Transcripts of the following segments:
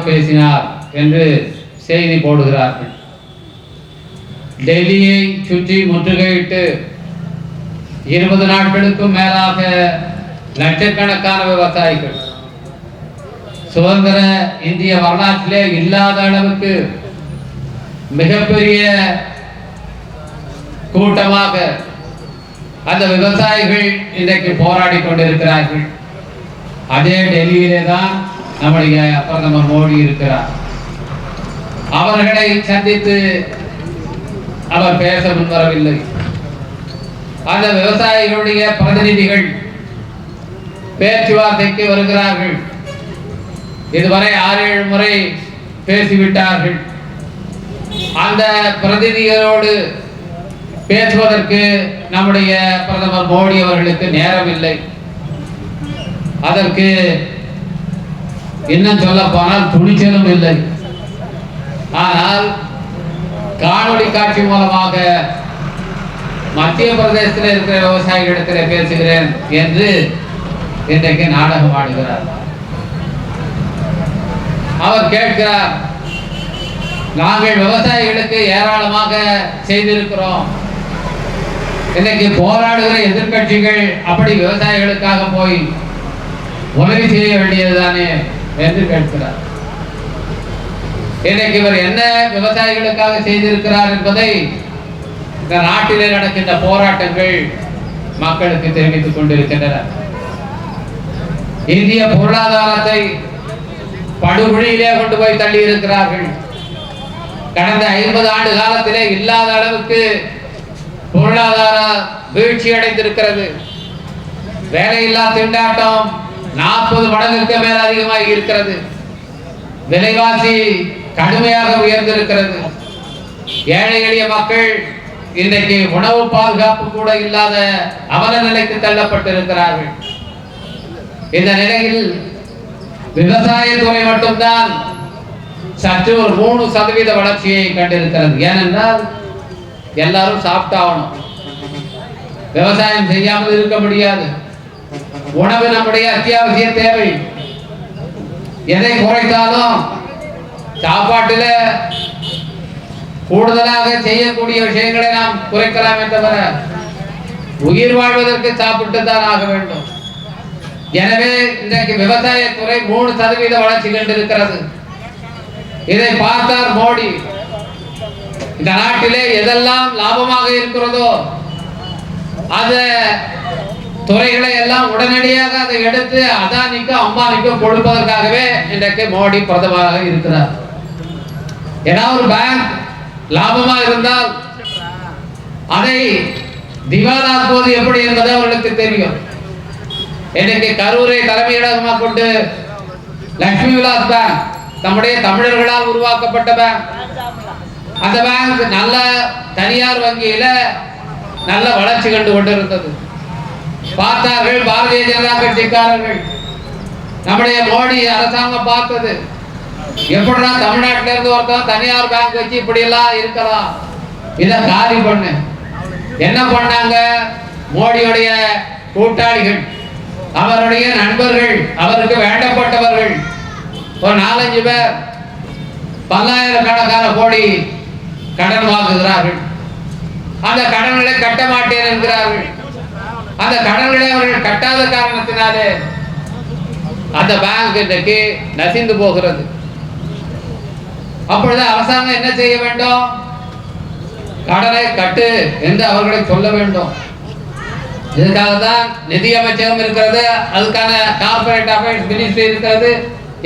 பேசினார் என்று செய்தி போடுகிறார்கள். டெல்லியை சுற்றி முற்றுகையிட்டு 20 நாட்களுக்கும் மேலாக லட்சக்கணக்கான விவசாயிகள் சுதந்திர இந்திய வரலாற்றிலே இல்லாத அளவுக்கு மிகப்பெரிய கூட்டமாக அந்த விவசாயிகள் இன்றைக்கு போராடி கொண்டிருக்கிறார்கள். அதே டெல்லியிலே தான் நம்முடைய பிரதமர் மோடி இருக்கிறார். அவர்களை சந்தித்து அவர் பேச முன்வரவில்லை. அந்த விவசாயிகளுடைய பிரதிநிதிகள் பேச்சுவார்த்தைக்கு வருகிறார்கள். இதுவரை 6-7 முறை பேசிவிட்டார்கள். அந்த பிரதிநிதிகளோடு பேசுவதற்கு நம்முடைய பிரதமர் மோடி அவர்களுக்கு நேரம் இல்லை. அதற்கு இன்னும் சொல்ல போனால் துணிச்சலும் இல்லை. ஆனால் காணொளி காட்சி மூலமாக மத்திய பிரதேசத்தில் இருக்கிற விவசாயிகளிடத்தில் பேசுகிறேன் என்று இன்றைக்கு நாடகம் ஆடுகிறார். அவர் கேட்கிறார், நாங்கள் விவசாயிகளுக்கு ஏராளமாக செய்திருக்கிறோம், இன்னைக்கு போராடுகிற எதிர்கட்சிகள் அப்படி விவசாயிகளுக்காக போய் உதவி செய்ய வேண்டியதுதானே என்று கேட்கிறார். இன்னைக்கு இவர் என்ன விவசாயிகளுக்காக செய்திருக்கிறார் என்பதை இந்த நாட்டிலே நடக்கின்ற போராட்டங்கள் மக்களுக்கு தெரிவித்துக் கொண்டிருக்கின்றன. இந்திய பொருளாதாரத்தை படுகொழியிலே கொண்டு போய் தள்ளி இருக்கிறார்கள். கடந்த 50 ஆண்டு காலத்திலே இல்லாத அளவுக்கு பொருளாதார வீழ்ச்சி அடைந்திருக்கிறது. வேலையில்லா திண்டாட்டம் 40 மடங்குக்கு மேல் அதிகமாக இருக்கிறது. விலைவாசி கடுமையாக உயர்ந்திருக்கிறது. ஏழை எளிய மக்கள் இன்றைக்கு உணவு பாதுகாப்பு கூட இல்லாத அவல நிலைக்கு தள்ளப்பட்டிருக்கிறார்கள். இந்த நிலையில் விவசாயத்துறை மட்டும்தான் சற்று ஒரு 3% வளர்ச்சியை கண்டிருக்கிறது. ஏனென்றால் எல்லாரும் சாப்பிட்டாகணும், விவசாயம் செய்யாமல் இருக்க முடியாது. உணவு நம்முடைய அத்தியாவசிய தேவை. எதை குறைத்தாலும் சாப்பாட்டில் கூடுதலாக செய்யக்கூடிய விஷயங்களை நாம் குறைக்கலாமே தவிர உயிர் வாழ்வதற்கு சாப்பிட்டு தான் ஆக வேண்டும். எனவே இன்றைக்கு விவசாயத்துறை 3% வளர்ச்சி கண்டிருக்கிறது. இதை பார்த்தார் மோடி. இந்த நாட்டிலே எதெல்லாம் லாபமாக இருக்கிறதோ அந்த துறைகளை எல்லாம் உடனடியாக அதை எடுத்து அதானிக்கும் அம்பானிக்கும் கொடுப்பதற்காகவே இன்றைக்கு மோடி பிரதமராக இருக்கிறார். ஏதாவது ஒரு பேங்க் லாபமா இருந்தால் அதை திவாலாக்குவது எப்படி என்பது அவர்களுக்கு தெரியும். இன்னைக்கு கரூரை தலைமையிடமாக கொண்டு லட்சுமி விலாஸ் பேங்க் நம்முடைய தமிழர்களால் உருவாக்கப்பட்ட பேங்க். அந்த பேங்க் நல்ல தனியார் வங்கியில நல்ல வளர்ச்சி கண்டு கொண்டிருந்தது. பார்த்தார்கள் பாரதிய ஜனதா கட்சிக்காரர்கள், நம்முடைய மோடி அரசாங்கம் பார்த்தது, எப்படின்னா தமிழ்நாட்டில இருந்து ஒருத்தன் தனியார் பேங்க் வச்சு இப்படி எல்லாம் இருக்கலாம், இதை காலி பண்ணு. என்ன பண்ணாங்க? மோடியுடைய கூட்டாளிகள், அவருடைய நண்பர்கள், அவருக்கு வேண்டப்பட்டவர்கள் ஒரு 4-5 பேர் பல்லாயிரக்கணக்கான கோடி கடன் வாங்குகிறார்கள். அந்த கடன்களை கட்ட மாட்டேன் என்கிறார்கள். அந்த கடன்களை அவர்கள் கட்டாத காரணத்தினாலே அந்த பேங்க் இன்றைக்கு நசிந்து போகிறது. அப்பொழுது அரசாங்கம் என்ன செய்ய வேண்டும்? கடனை கட்டு என்று அவர்களை சொல்ல வேண்டும். இதுக்காக தான் நிதி அமைச்சகம் இருக்கிறது, அதுக்கான கார்பரேட் அஃபேர்ஸ் மினிஸ்ட்ரி இருக்கிறது,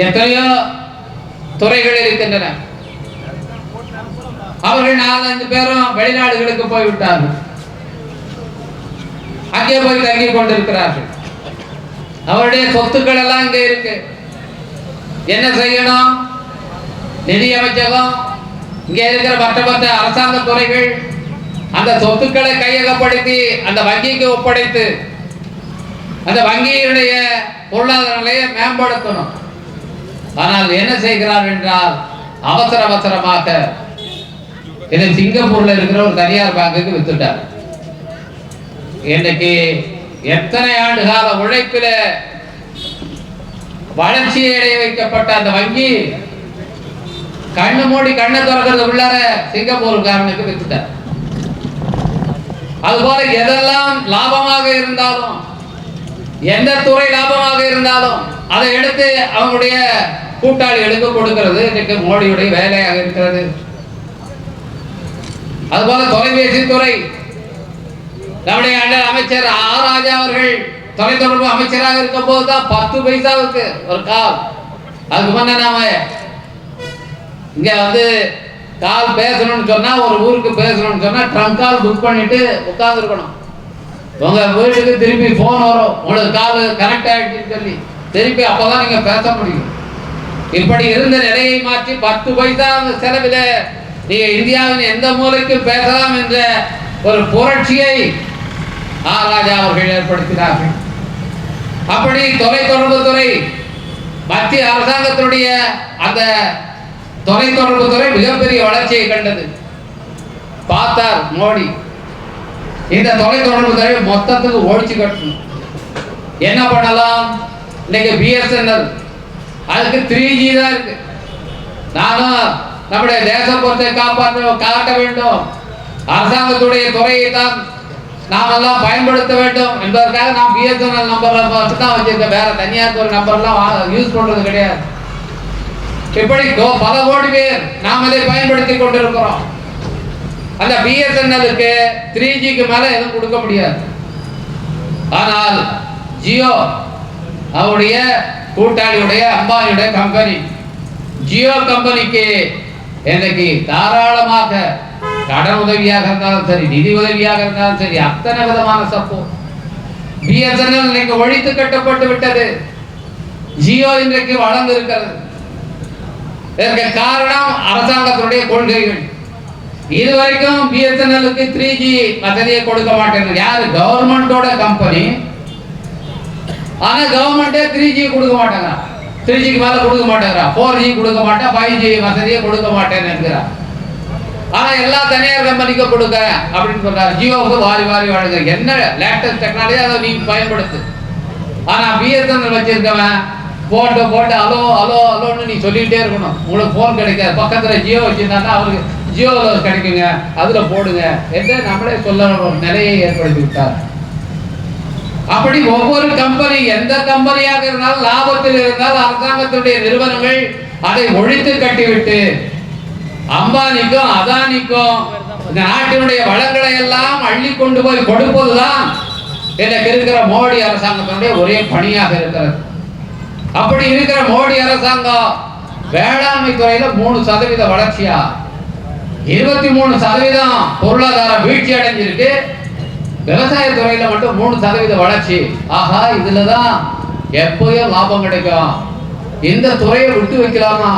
எத்தனையோ துறைகள் இருக்கின்றன. அவர்கள் 4-5 பேரும் வெளிநாடுகளுக்கு போய்விட்டார்கள். அங்கே போய் தங்கி கொண்டிருக்கிறார்கள். அவருடைய சொத்துக்கள் எல்லாம் இங்கே இருக்கு. என்ன செய்யணும்? நிதி அமைச்சகம், இங்கே இருக்கிற மற்ற அரசாங்க துறைகள் அந்த சொத்துக்களை கையகப்படுத்தி அந்த வங்கிக்கு ஒப்படைத்து அந்த வங்கியுடைய பொருளாதார நிலையை மேம்படுத்தணும். ஆனால் என்ன செய்கிறார் என்றால் அவசரமாக இதை சிங்கப்பூர்ல இருக்கிற ஒரு தனியார் பேங்குக்கு வித்துட்டார். இன்னைக்கு எத்தனை ஆண்டு கால உழைப்பில வளர்ச்சியை அடைய வைக்கப்பட்ட அந்த வங்கி கண்ணு மூடி கண்ணை திறக்கிறது உள்ளார சிங்கப்பூர்காரனுக்கு வித்துட்டார். அதுபோல எதெல்லாம் லாபமாக இருந்தாலும், எந்த துறை லாபமாக இருந்தாலும் அதை எடுத்து அவங்களுடைய கூட்டாளிகளுக்கு கொடுக்கிறது இன்னைக்கு மோடியுடைய வேலையாக இருக்கிறது. அதுபோல தொலைபேசி துறை, நம்முடைய அமைச்சர் ஆர் ராஜா அவர்கள் தொலைத்தொடர்பு அமைச்சராக இருக்கும் போதுதான் 10 பைசாவுக்கு ஒரு கால். அதுக்கு முன்ன நாம இங்க கால் பேசணும்னு சொன்னா, ஒரு ஊருக்கு பேசணும்னு சொன்னா ட்ரங்க் கால் புக் பண்ணிட்டு உட்கார்ந்து இருக்கணும். உங்க வீட்டுக்கு திருப்பி போன் வரும், உங்களுக்கு கால் கனெக்ட் ஆயிடுச்சுன்னு சொல்லி திருப்பி அப்பதான் நீங்க பேச முடியும். இப்படி இருந்த நிலையை மாற்றி 10 பைசா செலவில் நீங்க இந்தியாவின் எந்த மூலைக்கு பேசலாம் என்ற ஒரு புரட்சியை ஆர் ராஜா அவர்கள் ஏற்படுத்தினார்கள். அப்படி தொலைத்தொடர்பு துறை, மத்திய அரசாங்கத்தினுடைய அந்த தொலைத்தொடர்பு துறை மிகப்பெரிய வளர்ச்சியை கண்டது. பார்த்தார் மோடி, இந்த தொலைத்தொடர்பு துறை மொத்தத்துக்கு ஒழிச்சு கட்டணும். என்ன பண்ணலாம்? இன்னைக்கு பிஎஸ்என்எல், அதுக்கு 3G தான் இருக்கு. நானும் நம்முடைய தேசபுரத்தை காட்ட வேண்டும், அரசாங்கத்துடைய துறையை தான் நாம் எல்லாம் பயன்படுத்த வேண்டும் என்பதற்காக நாம் பிஎஸ்என்எல் நம்பர்ல தான் வச்சிருக்க, வேற தனியார் ஒரு நம்பர்லாம் யூஸ் பண்றது கிடையாது. இப்படி பல கோடி பேர் நாம் அதை பயன்படுத்தி கொண்டிருக்கிறோம். அந்த பிஎஸ்என்எலுக்கு 3Gக்கு மேல எதுவும் கொடுக்க முடியாது. ஆனால் ஜியோ அவருடைய கூட்டாளியுடைய அம்பானியுடைய கம்பெனி, ஜியோ கம்பெனிக்கு இன்னைக்கு தாராளமாக கடன் உதவியாக இருந்தாலும் சரி, நிதி உதவியாக இருந்தாலும் சரி, அத்தனை விதமான சப்போர்ட். பிஎஸ்என்எல் இன்னைக்கு ஒழித்து கட்டப்பட்டு விட்டது, ஜியோ இன்றைக்கு வளர்ந்து இருக்கிறது. இதற்கு காரணம் அரசாங்கத்தினுடைய கொள்கைகள். இதுவரைக்கும் பிஎஸ்என்எலுக்கு 3G வசதியை கொடுக்க மாட்டேங்குது. யாரு? கவர்மெண்டோட கம்பெனி. ஆனா கவர்மெண்டே 3G கொடுக்க மாட்டாங்க, 3Gக்கு மேல கொடுக்க மாட்டாங்க, 4G கொடுக்க மாட்டேன், 5G வசதியை கொடுக்க மாட்டேன்னு இருக்கிறார். ஆனா எல்லா தனியார் கம்பெனிக்கும் கொடுக்க அப்படின்னு சொல்றாரு. ஜியோவுக்கு வாரி வாரி வழங்க, என்ன லேட்டஸ்ட் டெக்னாலஜி அதை நீ பயன்படுத்து. ஆனா பிஎஸ்என்எல் வச்சிருக்கவன் போட்டு அலோ அலோ அலோன்னு நீ சொல்லிட்டே இருக்கணும், உங்களுக்கு போன் கிடைக்காது. பக்கத்துல ஜியோ வச்சிருந்தாங்கன்னா அவருக்கு ஜியோவில் கிடைக்குங்க, அதுல போடுங்க என்று நம்மளே சொல்ல நிலையை ஏற்படுத்தி விட்டார். அப்படி ஒவ்வொரு கம்பெனி, எந்த கம்பெனியாக இருந்தாலும், லாபத்தில் இருந்தால் அரசாங்கத்துடைய நிறுவனங்கள் அதை ஒழித்து கட்டிவிட்டு அம்பானிக்கும் அதானிக்கும் இந்த நாட்டினுடைய வளங்களை எல்லாம் அள்ளி கொண்டு போய் கொடுப்பதுதான் எனக்கு இருக்கிற மோடி அரசாங்கத்தினுடைய ஒரே பணியாக இருக்கிறது. அப்படி இருக்கிற மோடி அரசாங்கம் வேளாண்மை துறையில 3% வளர்ச்சியா, 23% பொருளாதார வீழ்ச்சி அடைஞ்சிருக்கு. விவசாய துறையில மட்டும் 3% வளர்ச்சி. ஆஹா, இதுலதான் எப்பயும் லாபம் கிடைக்கும், இந்த துறையை விட்டு வைக்கலாமா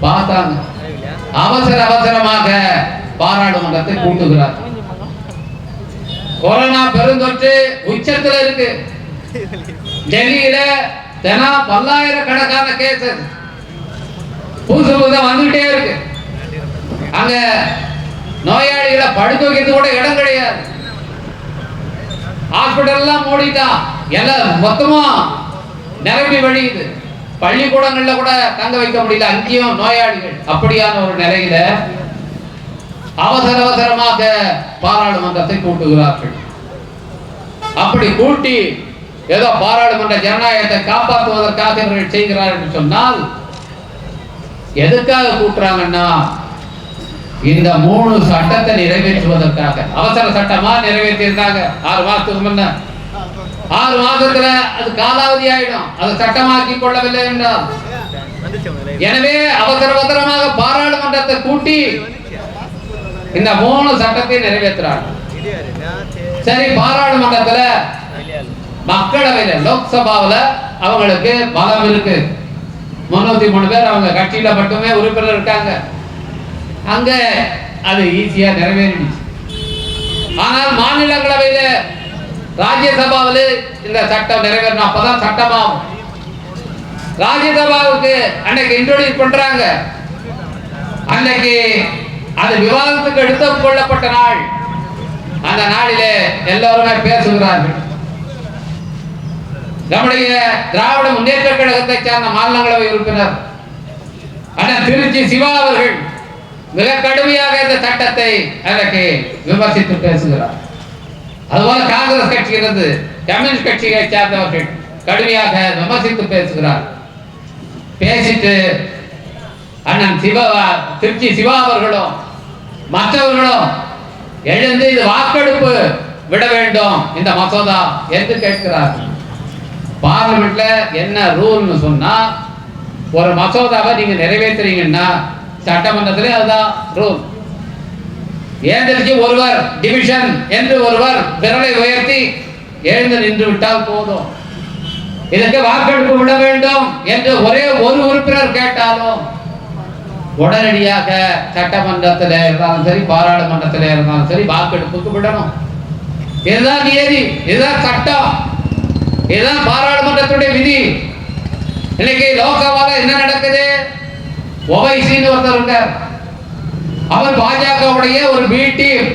பார்த்தாங்க. அவசரமாக பாராளுமன்றத்தை கூட்டுகிறார். கொரோனா பெருந்தொற்று உச்சத்துல இருக்கு. டெல்லியில தினம் பல்லாயிரக்கணக்கான கேஸ் புதுசு வந்துகிட்டே இருக்கு. அங்க நோயாளிகளை படுக்க வைக்கிறது கூட இடம் கிடையாது. ஹாஸ்பிட்டல் எல்லாம் மூடிட்டான், எல்லாம் மொத்தமா நிரம்பி வழியுது. பள்ளிக்கூடங்கள்ல கூட தங்க வைக்க முடியல, அங்கேயும் நோயாளிகள். அப்படியான ஒரு நிலையில அவசரமாக பாராளுமன்றத்தை கூட்டுகிறார்கள். அப்படி கூட்டி ஏதோ பாராளுமன்ற ஜனநாயகத்தை காப்பாற்றுவதற்காக இவர்கள் செய்கிறார்கள் என்று சொன்னால், எதுக்காக கூட்டுறாங்கன்னா இந்த 3 சட்டத்தை நிறைவேற்றுவதற்காக. அவசர சட்டமா நிறைவேற்றி இருந்தாங்க 6 மாசத்துக்கு முன்ன. 6 மாசத்துல அது காலாவதி ஆயிடும், அதை சட்டமாக்கி கொள்ளவில்லை என்றால். எனவே அவசரமாக பாராளுமன்றத்தை கூட்டி இந்த 3 சட்டத்தை நிறைவேற்றுறாங்க. சரி, பாராளுமன்றத்துல மக்களவையில லோக்சபாவில் அவங்களுக்கு பலம் இருக்கு, 303 பேர் அவங்க கட்சியில மட்டுமே உறுப்பினர் இருக்காங்க. அங்க அது ஈஸியா நிறைவேறிடுச்சு. ஆனால் மாநிலங்களவையில, ராஜ்யசபாவில் இந்த சட்டம் நிறைவேறணும், அப்பதான் சட்டமாகும். ராஜ்யசபாவுக்கு அன்னைக்கு இன்ட்ரோடியூஸ் பண்றாங்க. அன்னைக்கு அது விவாதத்துக்கு எடுத்துக் கொள்ளப்பட்ட நாள். அந்த நாளிலே எல்லாருமே பேசுகிறார்கள். நம்முடைய திராவிட முன்னேற்ற கழகத்தை சார்ந்த மாநிலங்களவை உறுப்பினர் ஆனால் திருச்சி சிவா அவர்கள் மிக கடுமையாக இந்த சட்டத்தை அதற்கு விமர்சித்து பேசுகிறார். அதுபோல காங்கிரஸ் கட்சியிலிருந்து கம்யூனிஸ்ட் கட்சியை சார்ந்தவர்கள் கடுமையாக விமர்சித்து பேசுகிறார். பேசிட்டு அண்ணன் திருச்சி சிவா அவர்களும் மற்றவர்களும் எழுந்து இது வாக்கெடுப்பு விட வேண்டும் இந்த மசோதா என்று கேட்கிறார். பார்லிமெண்ட்ல என்ன ரூல்னு சொன்னா, ஒரு மசோதாவை நீங்க நிறைவேற்றுறீங்கன்னா சட்டமன்றத்திலே அதுதான் ரூல். ஏந்திரிச்சு ஒருவர் டிவிஷன் என்று ஒருவர் விரலை உயர்த்தி எழுந்து நின்று விட்டால் போதும். இதற்கு வாக்கெடுப்பு விட வேண்டும் என்று ஒரே ஒரு உறுப்பினர் கேட்டாலும் உடனடியாக சட்டமன்றத்தில் இருந்தாலும் சரி பாராளுமன்றத்தில் இருந்தாலும் சரி வாக்கெடுப்புக்கு விடணும். இதுதான் நியதி, இதுதான் சட்டம், இதுதான் பாராளுமன்றத்துடைய விதி. இன்னைக்கு லோக்சபால என்ன நடக்குது? ஓவைசின்னு ஒருத்தர் இருக்கார், அவர் பாஜகவுடைய ஒரு பி டீம்.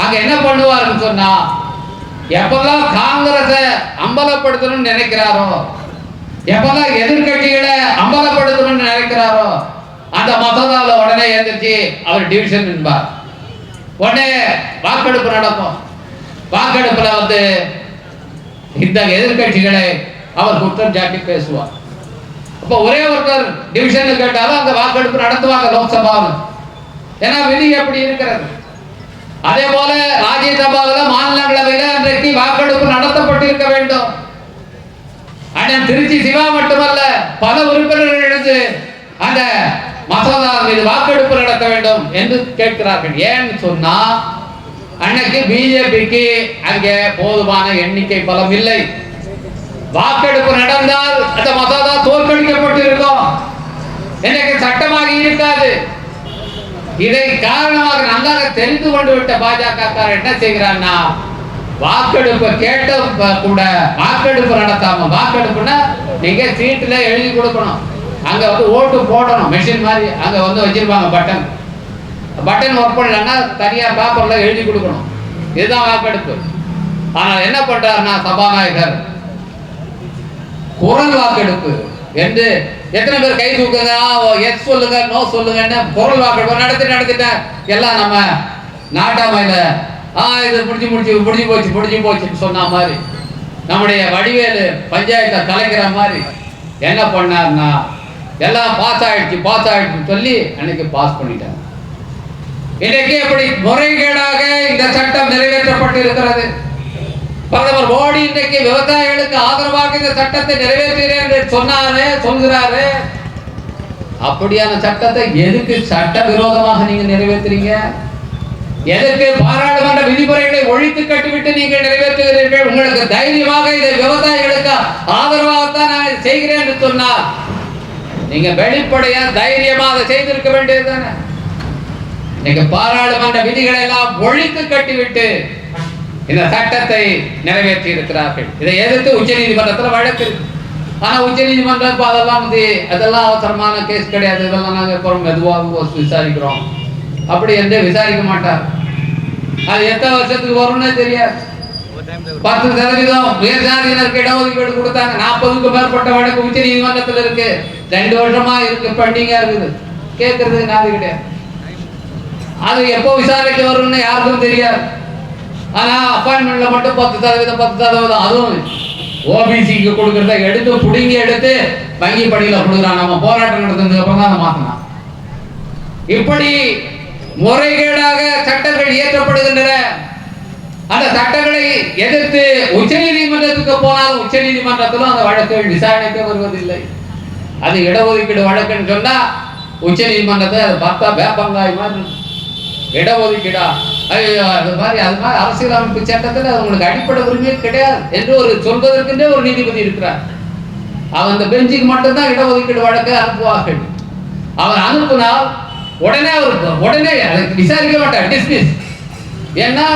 அங்க என்ன பண்ணுவாருன்னு சொன்னா, எப்பெல்லாம் காங்கிரஸை அம்பலப்படுத்தணும்னு நினைக்கிறாரோ, எப்பெல்லாம் எதிர்கட்சிகளை அம்பலப்படுத்தணும்னு நினைக்கிறாரோ, அந்த மசோதாவில் உடனே எழுந்திருச்சு அவர் டிவிஷன் என்பார். உடனே வாக்கெடுப்பு நடக்கும். வாக்கெடுப்புல இந்த எதிர்கட்சிகளை அவர் குற்றம் சாட்டி பேசுவார். அப்ப ஒரே ஒருத்தர் டிவிஷன் கேட்டாலும் அந்த வாக்கெடுப்பு நடத்துவாங்க லோக்சபாவில். ஏன்னா விதி எப்படி இருக்கிறது. அதே போல ராஜ்யசபாவில் மாநிலங்களவையில் அன்றைக்கு வாக்கெடுப்பு நடத்தப்பட்டிருக்க வேண்டும். அண்ணன் திருச்சி சிவா மட்டுமல்ல, பல உறுப்பினர்கள் எழுந்து அந்த மசோதா மீது வாக்கெடுப்பு நடத்த வேண்டும் என்று கேட்கிறார்கள். ஏன்னு சொன்னா, அன்னைக்கு பிஜேபிக்கு அங்கே போதுமான எண்ணிக்கை பலம் இல்லை. வாக்கெடுப்பு நடந்தால் அந்த மசோதா தோற்கடிக்கப்பட்டிருக்கும், இன்னைக்கு சட்டமாக இருக்காது. இதை காரணமாக நன்றாக தெரிந்து கொண்டு விட்ட பாஜக என்ன செய்கிறான்னா, வாக்கெடுப்பு கேட்ட கூட வாக்கெடுப்பு நடத்தாம, வாக்கெடுப்புனா நீங்க சீட்டுல எழுதி கொடுக்கணும், அங்க ஓட்டு போடணும், மெஷின் மாதிரி அங்க வச்சிருப்பாங்க பட்டன். பட்டன் ஒர்க் பண்ணலன்னா தனியா பேப்பர்ல எழுதி கொடுக்கணும். இதுதான் வாக்கெடுப்பு. ஆனால் என்ன பண்றாருன்னா சபாநாயகர் குரல் வாக்கெடுப்பு என்று எத்தனை பேர் கை தூக்குங்க, எஸ் சொல்லுங்க, நோ சொல்லுங்கன்னு குரல் வாக்கெடுப்பு நடத்திட்டேன். எல்லாம் நம்ம நாட்டாமையில இது முடிஞ்சு போச்சுன்னு சொன்ன மாதிரி, நம்முடைய வடிவேலு பஞ்சாயத்தை கலைக்கிற மாதிரி என்ன பண்ணார்னா, எல்லாம் பாஸ் ஆயிடுச்சு சொல்லி அன்னைக்கு பாஸ் பண்ணிட்டாங்க. இன்றைக்கு எப்படி முறைகேடாக இந்த சட்டம் நிறைவேற்றப்பட்டிருக்கிறது. பிரதமர் மோடி இன்றைக்கு விவசாயிகளுக்கு ஆதரவாக இந்த சட்டத்தை நிறைவேற்றுகிறேன் என்று சொல்கிறாரு. அப்படியான சட்டத்தை எதுக்கு சட்ட விரோதமாக நீங்க நிறைவேற்றுறீங்க? எதற்கு பாராளுமன்ற விதிமுறைகளை ஒழித்து கட்டிவிட்டு நீங்கள் நிறைவேற்றுகிறீர்கள்? உங்களுக்கு தைரியமாக இதை விவசாயிகளுக்கு ஆதரவாகத்தான் நான் செய்கிறேன் என்று சொன்னால் நீங்க வெளிப்படையா தைரியமா அதை செய்திருக்க வேண்டியது தானே. இன்னைக்கு பாராளுமன்ற விதிகளை எல்லாம் ஒழித்து கட்டிவிட்டு இந்த சட்டத்தை நிறைவேற்றி இருக்கிறார்கள். இதை எதிர்த்து உச்ச நீதிமன்றத்தில் வழக்கு இருக்கு. ஆனா உச்ச நீதிமன்றம் அதெல்லாம் அவசரமான கேஸ் கிடையாது, இதெல்லாம் நாங்க மெதுவாக விசாரிக்கிறோம் அப்படி என்று விசாரிக்க மாட்டார். அது எத்தனை வருஷத்துக்கு வரும்னு தெரியாது. 10% உயர் ஜாதியினருக்கு இடஒதுக்கீடு கொடுத்தாங்க. 40க்கும் மேற்பட்ட வழக்கு உச்ச நீதிமன்றத்தில் இருக்கு. 2 வருஷமா இருக்கு, பெண்டிங்கா இருக்குது. கேட்கறதுக்கு நாது கிடையாது. அது எப்போ விசாரிக்க வரும்னு யாருக்கும் தெரியாது. ஆனா அப்பாயின்மெண்ட்ல மட்டும் 10%, அதுவும் ஓபிசிக்கு கொடுக்கறத எடுத்து புடுங்கி எடுத்து வங்கி படியில கொடுக்குறான். நம்ம போராட்டம் நடந்ததுக்கு அப்புறம் தான் மாத்தினான். இப்படி முறைகேடாக சட்டங்கள் இயற்றப்படுகின்றன. அந்த சட்டங்களை எதிர்த்து உச்ச நீதிமன்றத்துக்கு போனாலும் உச்ச நீதிமன்றத்திலும் அந்த வழக்குகள் விசாரணைக்கு வருவதில்லை. அது இடஒதுக்கீடு வழக்குன்னு சொன்னா உச்ச நீதிமன்றத்தை அதை பார்த்தா வேப்பங்காய் மாதிரி இடஒதுக்கீடா, அது மாதிரி அரசியலமைப்பு சட்டத்தில் உங்களுக்கு அடிப்படை உரிமையே கிடையாது என்று சொல்வதற்கென்றே ஒரு நீதிபதி இருக்கிறார். அவன் அந்த பெஞ்சுக்கு மட்டும்தான் இடஒதுக்கீடு வழக்கை அனுப்புவார்கள். அவர் அனுப்புனால் உடனே அதுக்கு விசாரிக்க மாட்டார், டிஸ்மிஸ். ஏன்னா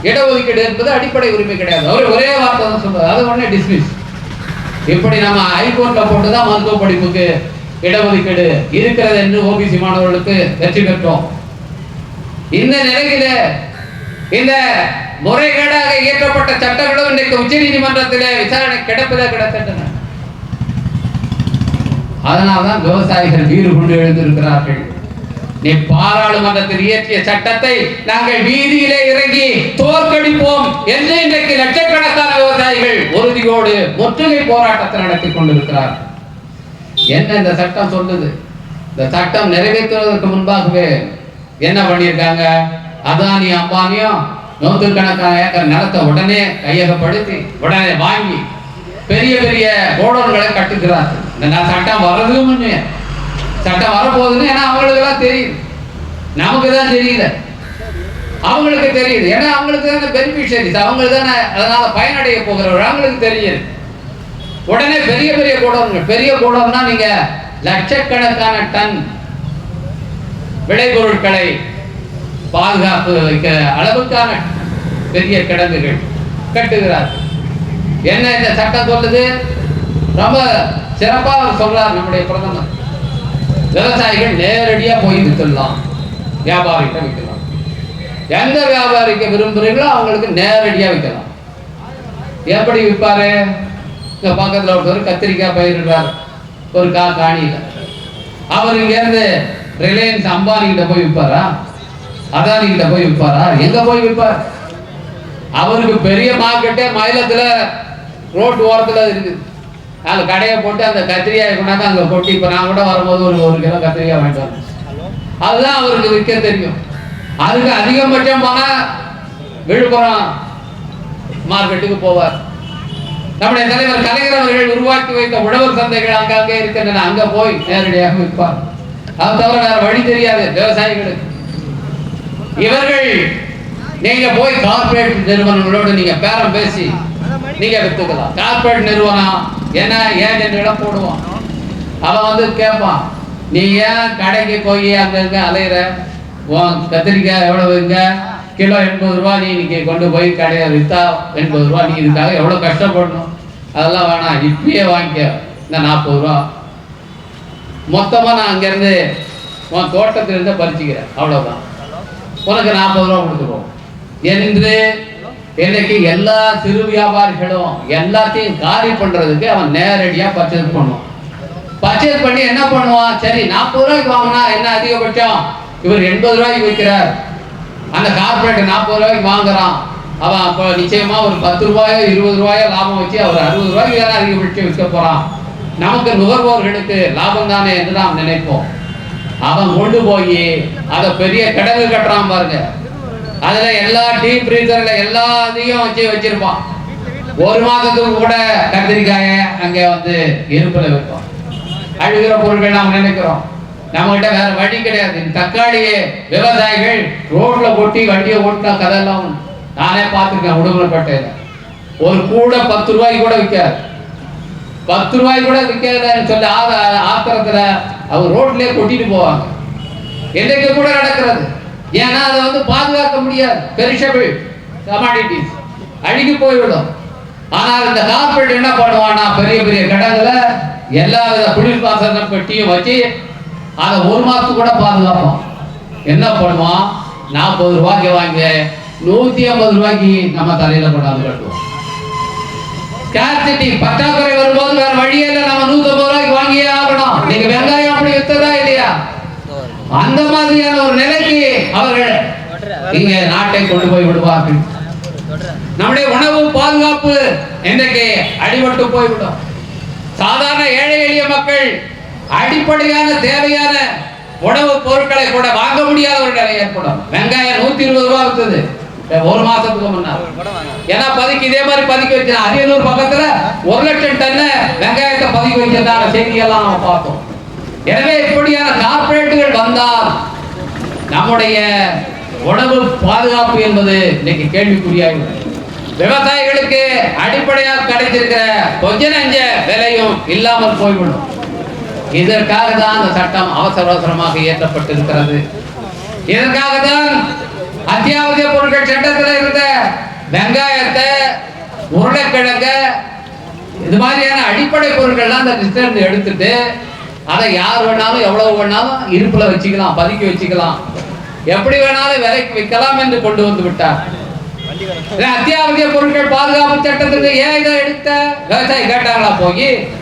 இடஒதுக்கீடு என்பது அடிப்படை உரிமை கிடையாது. அவர் ஒரே வார்த்தை தான் சொல்றாரு, அது உடனே டிஸ்மிஸ். இப்படி நம்ம ஹைகோர்ட்ல போட்டுதான் மருத்துவ படிப்புக்கு இடஒதுக்கீடு இருக்கிறது என்று ஓபிசி மாணவர்களுக்கு வெற்றி பெற்றோம். இந்த நிலையில இந்த முறைகேடாக இயற்றப்பட்ட சட்டங்களும் இன்றைக்கு உச்ச நீதிமன்றத்திலே விசாரணை கிடப்பில கிடக்கின்றன. அதனால்தான் விவசாயிகள் வீறு கொண்டு எழுந்திருக்கிறார்கள். நீ பாராளுமன்றத்தில் இயற்றிய சட்டத்தை நாங்கள் வீதியிலே இறங்கி தோற்கடிப்போம் என்று இன்றைக்கு லட்சக்கணக்கான விவசாயிகள் உறுதியோடு முற்றுகை போராட்டத்தை நடத்தி கொண்டிருக்கிறார். என்ன இந்த சட்டம் சொல்லுது? இந்த சட்டம் நிறைவேற்றுவதற்கு முன்பாகவே என்ன பண்ணியிருக்காங்க? அதானி அம்பானியும் நூற்றுக்கணக்கான ஏக்கர் நிலத்தை உடனே கையகப்படுத்தி உடனே வாங்கி பெரிய பெரிய கோடோன்களை கட்டுக்கிறார்கள். இந்த சட்டம் வர்றதுக்கு முன்னே சட்டம் வரப்போகுதுன்னு ஏன்னா அவங்களுக்கு எல்லாம் தெரியுது, நமக்கு தான் தெரியல, அவங்களுக்கு தெரியுது. ஏன்னா அவங்களுக்கு தானே பெனிஃபிஷரிஸ், அவங்களுக்கு தானே அதனால பயனடைய போகிறவர்கள், அவங்களுக்கு தெரியுது. உடனே பெரிய பெரிய கோடோன்கள், பெரிய கோடோன்னா நீங்க லட்சக்கணக்கான டன் விளைபொருட்களை பாதுகாப்பு வைக்க அளவுக்கான பெரிய கிடங்குகள் கட்டுகிறார்கள். என்ன இந்த சட்டம் சொல்லுது? ரொம்ப சிறப்பாக சொல்றார் நம்முடைய பிரதமர். விவசாயிகள் நேரடியா போய் வித்துடலாம், வியாபாரிகிட்ட விற்கலாம். எந்த வியாபாரிக்கு விரும்புறீங்களோ அவங்களுக்கு நேரடியா விற்கலாம். எப்படி விற்பாரு? இங்க பக்கத்துல ஒருத்தர் கத்திரிக்காய் பயிரிடுறார் ஒரு காணியில, அவர் இங்க இருந்து ரிலையன்ஸ் அம்பானி கிட்ட போய் விற்பாரா? அதானி கிட்ட போய் விற்பாரா? எங்க போய் விற்பார்? அவருக்கு பெரிய மார்க்கெட்டே மயிலத்துல ரோட்டு ஓரத்துல இருக்குது. அது கடையை போட்டு அந்த கத்திரிக்காய் கொண்டாந்து அங்கே கொட்டி, இப்போ நான் கூட வரும்போது ஒரு கிலோ கத்திரிக்காய் வாங்கிட்டு வரேன். அதுதான் அவருக்கு விற்க தெரியும். அதுக்கு அதிகபட்சம் போனால் விழுப்புரம் மார்க்கெட்டுக்கு போவார். நம்முடைய தலைவர் கலைஞர் அவர்கள் உருவாக்கி வைத்த உழவர் சந்தைகள் அங்கங்கே இருக்கின்றன, அங்கே போய் நேரடியாக விற்பார். அது தவிர வேற வழி தெரியாது விவசாயிகளுக்கு. இவர்கள் நீங்க போய் கார்பரேட் நிறுவனங்களோடு நீங்க பேரம் பேசி நீங்க வித்துக்கலாம். கார்பரேட் நிறுவனம் என்ன ஏஜென்ட்களை போடுவான், அவன் வந்து கேட்பான், நீ ஏன் கடைக்கு போய் அங்கங்க அலையிற, உன் கத்திரிக்காய் எவ்வளவுங்க கிலோ 80 ரூபா, நீ இன்னைக்கு கொண்டு போய் கடையை வித்தா 80 ரூபா, நீ இதுக்காக எவ்வளவு கஷ்டப்படணும்? அதெல்லாம் வேணாம், இப்பயே வாங்கிக்க, இந்த 40 ரூபா மொத்தமா நான் அங்கிருந்து உன் தோட்டத்திலிருந்து பறிச்சுக்கிறேன், அவ்வளவுதான், உனக்கு 40 ரூபா கொடுத்துருவோம் என்று இன்னைக்கு எல்லா சிறு வியாபாரிகளும் எல்லாத்தையும் காலி பண்றதுக்கு அவன் நேரடியா பர்ச்சேஸ் பண்ணுவான். பர்ச்சேஸ் பண்ணி என்ன பண்ணுவான்? சரி 40 ரூபாய்க்கு வாங்கினா என்ன அதிகபட்சம், இவர் 80 ரூபாய்க்கு விற்கிறார், அந்த கார்பரேட் 40 ரூபாய்க்கு வாங்குறான், அவன் அப்போ நிச்சயமா ஒரு 10 ரூபாயோ 20 ரூபாயோ லாபம் வச்சு அவர் 60 ரூபாய்க்கு தானே அதிகபட்சம் விற்க போறான், நமக்கு நுகர்வோர்களுக்கு லாபம் தானே என்று நாம் நினைப்போம். அவன் கொண்டு போய் அதை பெரிய கிடங்கு கட்டுறான் பாருங்க, அதுல எல்லா டீப் ஃப்ரீசர்ல எல்லாத்தையும் வச்சிருப்பான். ஒரு மாதத்துக்கு கூட கத்திரிக்காய அங்க வந்து இருப்புல வைப்போம். அழுகிற பொருட்கள் நாம் நினைக்கிறோம், நம்ம கிட்ட வேற வழி கிடையாது. தக்காளியே விவசாயிகள் ரோட்ல கொட்டி வண்டியை ஓட்டினா கதெல்லாம் நானே பார்த்துருக்கேன். உடுமலைப்பேட்டையில ஒரு கூட 10 ரூபாய்க்கு கூட விற்காது, 10 ரூபாய்க்கு கூட விற்காதுன்னு சொல்லி ஆத்திரத்துல அவங்க ரோட்லயே கொட்டிட்டு போவாங்க. என்னைக்கு கூட நடக்கிறது. ஏன்னா அதை வந்து பாதுகாக்க முடியாது, பெரிஷபிள் கமாடிட்டிஸ் அழுகி போய்விடும். ஆனால் இந்த கார்பரேட் என்ன பண்ணுவான்னா பெரிய பெரிய கடைகளை எல்லா வித குளிர்பாசன பெட்டியும் வச்சு அதை 1 மாதத்துக்கு கூட பாதுகாப்போம். என்ன பண்ணுவான்? 40 ரூபாய்க்கு வாங்கி 150 ரூபாய்க்கு நம்ம தலையில கொண்டாந்து கட்டுவோம். ஸ்கார்சிட்டி பற்றாக்குறை வரும்போது வேற வழியே இல்லை, நம்ம 150 ரூபாய்க்கு வாங்கியே ஆகணும். நீங்க வெங்காயம் அப்படி வித்ததா இல்லையா? அந்த மாதிரியான ஒரு நிலைக்கு அவர்கள் இங்க நாட்டை கொண்டு போய் விடுவார்கள். நம்முடைய உணவு பாதுகாப்பு இன்றைக்கு அடிபட்டு போய்விடும். சாதாரண ஏழை எளிய மக்கள் அடிப்படையான தேவையான உணவு பொருட்களை கூட வாங்க முடியாத ஒரு நிலை ஏற்படும். வெங்காயம் 120 ரூபாய் விற்றது ஒரு மாசத்துக்கு முன்னாடி. ஏன்னா பதுக்கி இதே மாதிரி பதுக்கி வச்சு அரியலூர் பக்கத்துல 1 லட்சம் டன் வெங்காயத்தை பதுக்கி வச்சிருந்தாங்க, செய்தியெல்லாம் நம்ம பார்த்தோம். எனவே இப்படியான கார்பரேட்டுகள் வந்தால் நம்முடைய உணவு பாதுகாப்பு என்பது இன்னைக்கு கேள்விக்குறியாகும். விவசாயிகளுக்கு அடிப்படையாக கிடைச்சிருக்கிற கொஞ்ச நெஞ்ச விலையும் இல்லாமல் போய்விடும். இதற்காக தான் அந்த சட்டம் அவசரமாக இயற்றப்பட்டிருக்கிறது. இதற்காக தான் அத்தியாவசிய பொருட்கள் சட்டத்தில் இருந்த வெங்காயத்தை, உருளைக்கிழங்கு, இது மாதிரியான அடிப்படை பொருட்கள்லாம் அந்த லிஸ்ட்ல இருந்து எடுத்துட்டு அதை யார் வேணாலும் எவ்வளவு வேணாலும் இருப்புல வச்சுக்கலாம், பதுக்கி வச்சுக்கலாம், எப்படி வேணாலும் விலைக்கு விற்கலாம் என்று கொண்டு வந்து விட்டார். அத்தியாவசிய பொருட்கள் பாதுகாப்பு சட்டத்திற்கு ஏன் இதை எடுத்த? விவசாயி கேட்டாங்களா போய்?